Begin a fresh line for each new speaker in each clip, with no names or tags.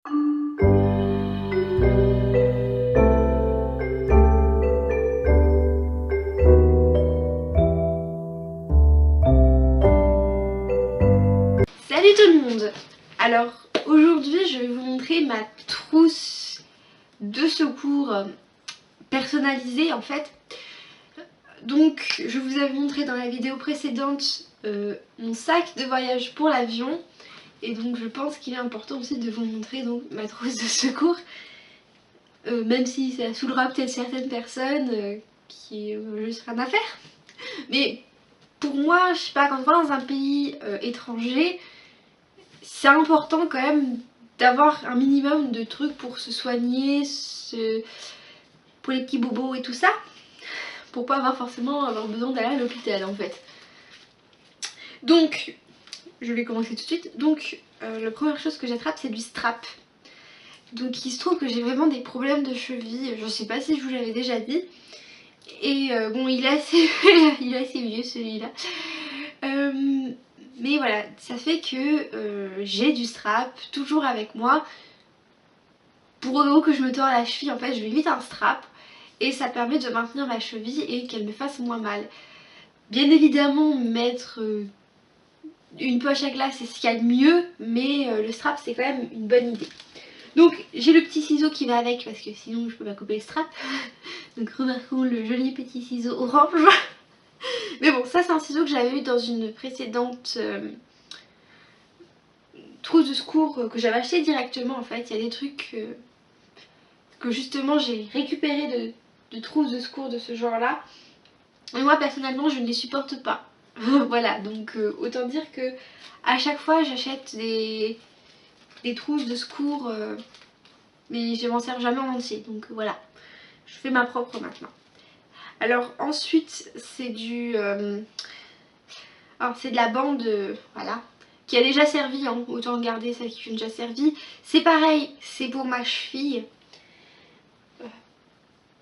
Salut tout le monde. Alors aujourd'hui je vais vous montrer ma trousse de secours personnalisée en fait. Donc je vous avais montré dans la vidéo précédente mon sac de voyage pour l'avion. Et donc je pense qu'il est important aussi de vous montrer donc ma trousse de secours. Même si ça saoulera peut-être certaines personnes qui juste rien à faire. Mais pour moi, je sais pas, quand on va dans un pays étranger, c'est important quand même d'avoir un minimum de trucs pour se soigner, pour les petits bobos et tout ça, pour pas avoir besoin d'aller à l'hôpital en fait. Donc, je vais commencer tout de suite. Donc, la première chose que j'attrape, c'est du strap. Donc, il se trouve que j'ai vraiment des problèmes de cheville. Je sais pas si je vous l'avais déjà dit. Et bon, il est assez, il est assez vieux celui-là. Mais voilà, ça fait que j'ai du strap toujours avec moi. Pour au gros que je me tords la cheville, en fait, je vais vite un strap. Et ça permet de maintenir ma cheville et qu'elle me fasse moins mal. Bien évidemment, mettre une poche à glace, c'est ce qu'il y a de mieux. Mais le strap, c'est quand même une bonne idée. Donc, j'ai le petit ciseau qui va avec parce que sinon, je peux pas couper le strap. Donc, remarquons le joli petit ciseau orange. Mais bon, ça c'est un ciseau que j'avais eu dans une précédente trousse de secours que j'avais acheté directement en fait. Il y a des trucs que justement j'ai récupéré de trousses de secours de ce genre là. Et moi personnellement je ne les supporte pas. Voilà, donc autant dire que à chaque fois j'achète des trousses de secours mais je m'en sers jamais en entier. Donc voilà, je fais ma propre maintenant. Alors ensuite c'est du... alors c'est de la bande, voilà, qui a déjà servi, hein. Autant garder celles qui ont déjà servi. C'est pareil, c'est pour ma cheville.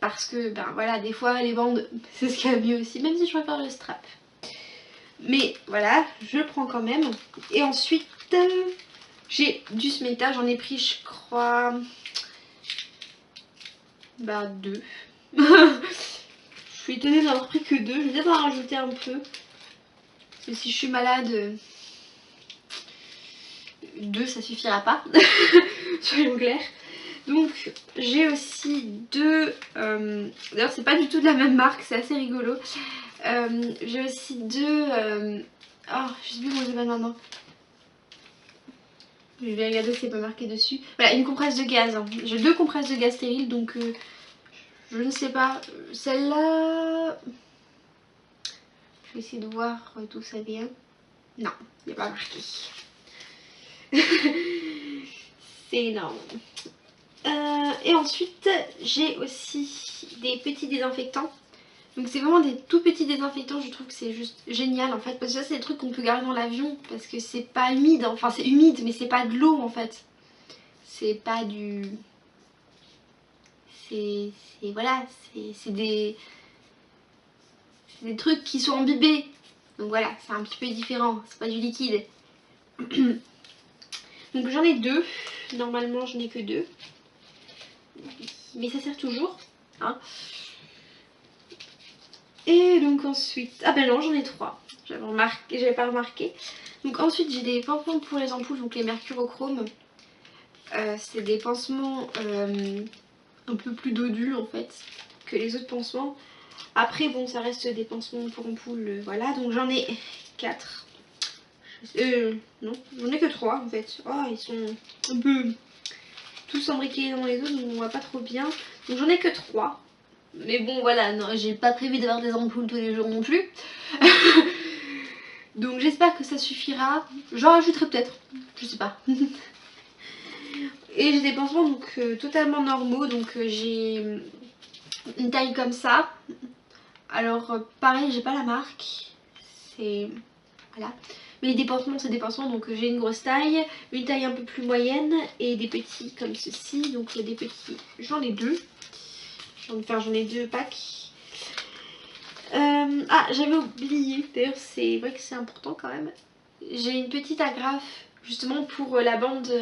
Parce que, ben voilà, des fois les bandes, c'est ce qu'il y a mieux aussi, même si je préfère le strap. Mais voilà, je le prends quand même. Et ensuite, j'ai du Smeta, j'en ai pris, je crois, bah 2. Je suis étonnée d'avoir pris que 2, je vais peut-être en rajouter un peu. Parce que si je suis malade... 2 ça suffira pas, soyons clairs. Donc j'ai aussi deux, d'ailleurs c'est pas du tout de la même marque, c'est assez rigolo. J'ai aussi deux, oh je sais plus comment ça s'appelle maintenant. Je vais regarder si c'est pas marqué dessus. Voilà, une compresse de gaz, hein. J'ai 2 compresses de gaz stériles donc je ne sais pas, celle-là... Je vais essayer de voir d'où ça vient. Non, il n'y a pas marqué. C'est énorme. Et ensuite j'ai aussi des petits désinfectants. Donc c'est vraiment des tout petits désinfectants, je trouve que c'est juste génial en fait. Parce que ça c'est des trucs qu'on peut garder dans l'avion parce que c'est pas humide, enfin c'est humide mais c'est pas de l'eau en fait. C'est pas du... C'est voilà, c'est des trucs qui sont imbibés. Donc voilà, c'est un petit peu différent, c'est pas du liquide. Donc j'en ai 2, normalement je n'ai que 2. Mais ça sert toujours, hein. Et donc ensuite... Ah ben non, j'en ai 3. J'avais pas remarqué. Donc ensuite j'ai des pansements pour les ampoules, donc les mercurochromes. C'est des pansements un peu plus dodus en fait que les autres pansements. Après bon ça reste des pansements pour ampoules, voilà. Donc j'en ai 4. Non, j'en ai que 3 en fait. Oh ils sont un peu tous embriqués dans les autres donc on voit pas trop bien. Donc j'en ai que 3. Mais bon voilà, non, j'ai pas prévu d'avoir des ampoules tous les jours non plus. Donc j'espère que ça suffira. J'en rajouterai peut-être, je sais pas. Et j'ai des pansements donc totalement normaux. Donc j'ai une taille comme ça. Alors pareil, j'ai pas la marque. C'est... voilà. Mais les pansements c'est des pansements donc j'ai une grosse taille, une taille un peu plus moyenne et des petits comme ceci. Donc des petits, j'en ai 2. J'en ai 2 packs. Ah j'avais oublié, d'ailleurs c'est vrai que c'est important quand même. J'ai une petite agrafe justement pour la bande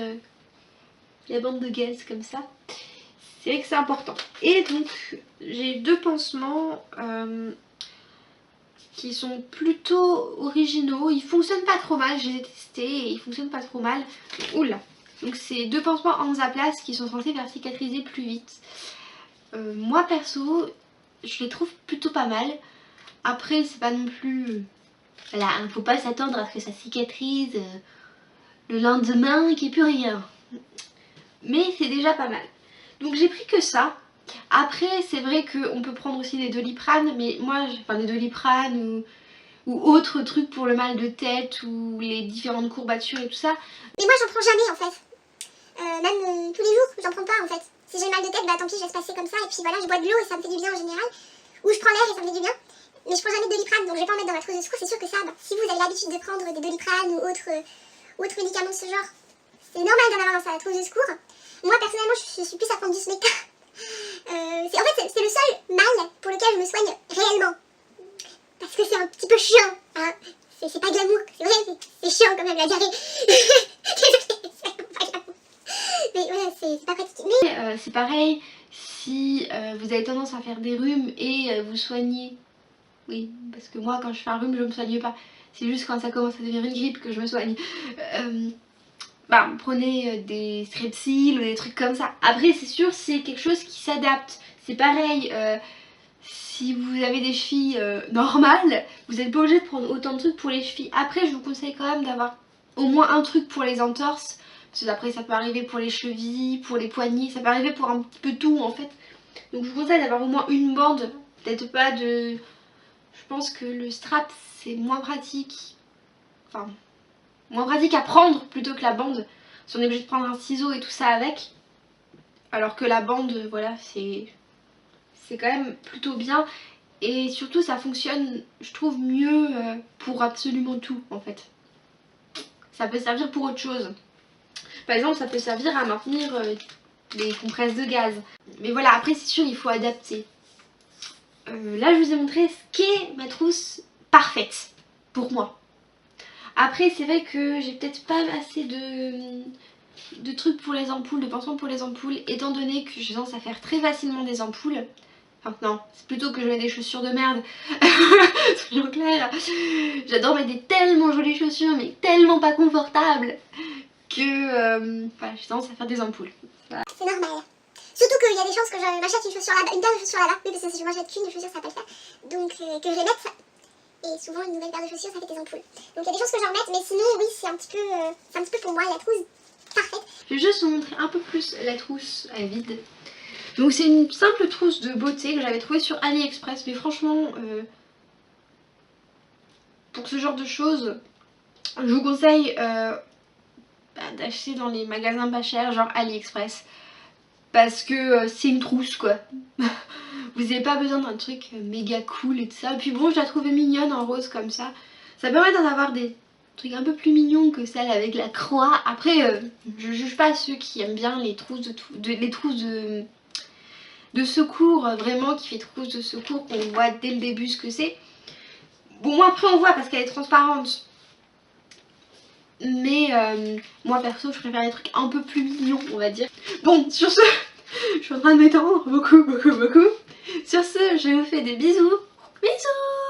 la bande de gaz comme ça. C'est vrai que c'est important. Et donc j'ai 2 pansements qui sont plutôt originaux. Ils fonctionnent pas trop mal, je les ai testés et ils fonctionnent pas trop mal. Oula. Donc c'est 2 pansements Hansaplast qui sont censés faire cicatriser plus vite. Moi perso, je les trouve plutôt pas mal. Après c'est pas non plus... Voilà, hein, faut pas s'attendre à ce que ça cicatrise le lendemain qu'il n'y ait plus rien. Mais c'est déjà pas mal. Donc j'ai pris que ça. Après c'est vrai qu'on peut prendre aussi des Doliprane, mais moi, enfin des Doliprane ou autres trucs pour le mal de tête ou les différentes courbatures et tout ça.
Mais moi j'en prends jamais en fait. Même tous les jours, j'en prends pas en fait. Si j'ai mal de tête, bah tant pis, je laisse passer comme ça et puis voilà, je bois de l'eau et ça me fait du bien en général. Ou je prends l'air et ça me fait du bien. Mais je prends jamais de Doliprane, donc je vais pas en mettre dans ma trousse de secours. C'est sûr que ça, bah, si vous avez l'habitude de prendre des Doliprane ou autres médicaments de ce genre, c'est normal d'en avoir dans sa trousse de secours. Moi personnellement, je suis plus à prendre du Smecta. En fait, c'est le seul mal pour lequel je me soigne réellement. Parce que c'est un petit peu chiant, hein. C'est pas glamour, c'est vrai, c'est chiant quand même la diarrhée. Mais voilà, c'est pas pratique.
Mais c'est pareil, si vous avez tendance à faire des rhumes et vous soignez. Oui, parce que moi quand je fais un rhume je me soigne pas. C'est juste quand ça commence à devenir une grippe que je me soigne. Bah, prenez des Strepsil ou des trucs comme ça. Après c'est sûr c'est quelque chose qui s'adapte. C'est pareil, si vous avez des chevilles normales, vous n'êtes pas obligé de prendre autant de trucs pour les chevilles. Après je vous conseille quand même d'avoir au moins un truc pour les entorses. Parce que après ça peut arriver pour les chevilles, pour les poignets, ça peut arriver pour un petit peu tout en fait. Donc je vous conseille d'avoir au moins une bande, peut-être pas de... Je pense que le strap c'est moins pratique, enfin moins pratique à prendre plutôt que la bande. Si on est obligé de prendre un ciseau et tout ça avec. Alors que la bande, voilà, c'est quand même plutôt bien. Et surtout ça fonctionne, je trouve, mieux pour absolument tout en fait. Ça peut servir pour autre chose. Par exemple ça peut servir à maintenir les compresses de gaz. Mais voilà, après c'est sûr il faut adapter. Là je vous ai montré ce qu'est ma trousse parfaite pour moi. Après c'est vrai que j'ai peut-être pas assez de trucs pour les ampoules, de pansements pour les ampoules, étant donné que j'ai tendance à faire très facilement des ampoules. Enfin non, c'est plutôt que je mets des chaussures de merde. Soyons clairs. J'adore mettre des tellement jolies chaussures mais tellement pas confortables que voilà, j'ai tendance à faire des ampoules. Voilà.
C'est normal. Surtout qu'il y a des chances que je m'achète une chaussure là-bas, une paire de chaussures là-bas. Oui, parce que si je m'achète qu'une chaussure, ça va pas le faire. Donc que je les mette. Et souvent une nouvelle paire de chaussures, ça fait des ampoules. Donc il y a des chances que j'en remette, mais sinon oui, c'est un petit peu pour moi la trousse parfaite.
Je vais juste vous montrer un peu plus la trousse à vide. Donc c'est une simple trousse de beauté que j'avais trouvée sur AliExpress. Mais franchement, pour ce genre de choses, je vous conseille d'acheter dans les magasins pas chers, genre AliExpress. Parce que c'est une trousse quoi. Vous n'avez pas besoin d'un truc méga cool et tout ça. Et puis bon, je la trouvais mignonne en rose comme ça. Ça permet d'en avoir des trucs un peu plus mignons que celle avec la croix. Après, je juge pas ceux qui aiment bien les trousses de secours, vraiment qui fait trousse de secours, qu'on voit dès le début ce que c'est. Bon, après on voit parce qu'elle est transparente. Mais moi perso je préfère les trucs un peu plus mignons on va dire. Bon sur ce, je suis en train de m'étendre beaucoup. Sur ce je vous fais des bisous. Bisous.